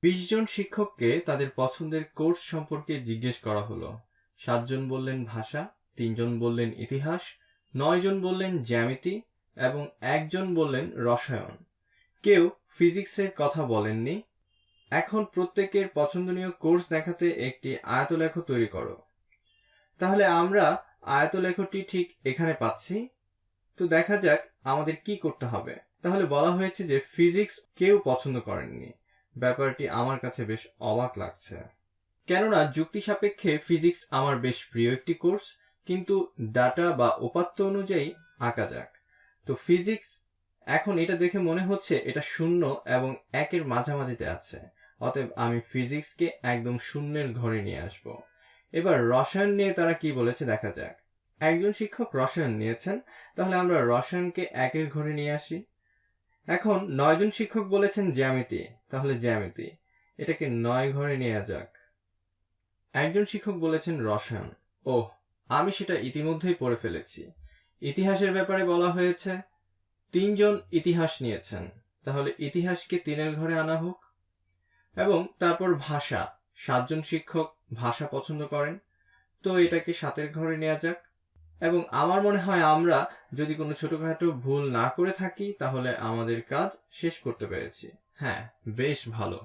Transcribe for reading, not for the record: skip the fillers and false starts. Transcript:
20 জন শিক্ষককে তাদের পছন্দের কোর্স সম্পর্কে জিজ্ঞেস করা হলো। 7 জন বললেন ভাষা, 3 জন বললেন ইতিহাস, 9 জন বললেন জ্যামিতি এবং 1 জন বললেন রসায়ন। কেউ ফিজিক্সের কথা বলেননি। এখন প্রত্যেকের পছন্দনীয় কোর্স দেখাতে একটি আয়তলেখ তৈরি করো। তাহলে আমরা আয়তলেখটি ঠিক এখানে পাচ্ছি। তো দেখা যাক আমাদের কি করতে হবে। তাহলে বলা হয়েছে যে ফিজিক্স কেউ পছন্দ করেননি। ব্যাপারটি আমার কাছে বেশ অবাক লাগছে, কেননা যুক্তি সাপেক্ষে ফিজিক্স আমার বেশ প্রিয় একটি কোর্স, কিন্তু ডাটা বা উপাত্ত অনুযায়ী আঁকা যাক। তো ফিজিক্স এখন এটা দেখে মনে হচ্ছে এটা 0 এবং 1-এর মাঝামাঝিতে আছে, অতএব আমি ফিজিক্সকে একদম শূন্যের ঘরে নিয়ে আসব। এবার রসায়ন নিয়ে তারা কি বলেছে দেখা যাক। একজন শিক্ষক রসায়ন নিয়েছেন, তাহলে আমরা রসায়নকে 1-এর ঘরে নিয়ে আসি। এখন 9 জন শিক্ষক বলেছেন জ্যামিতি, তাহলে জ্যামিতি এটাকে 9 ঘরে নিয়ে যাক। একজন শিক্ষক বলেছেন রসায়ন, ওহ আমি সেটা ইতিমধ্যেই পড়ে ফেলেছি। ইতিহাসের ব্যাপারে বলা হয়েছে 3 জন ইতিহাস নিয়েছেন, তাহলে ইতিহাসকে 3-এর ঘরে আনা হোক। এবং তারপর ভাষা, 7 জন শিক্ষক ভাষা পছন্দ করেন, তো এটাকে 7-এর ঘরে নেওয়া যাক। এবং আমার মনে হয় আমরা যদি কোনো ছোটখাটো ভুল না করে থাকি তাহলে আমাদের কাজ শেষ করতে পেরেছি। হ্যাঁ, বেশ ভালো।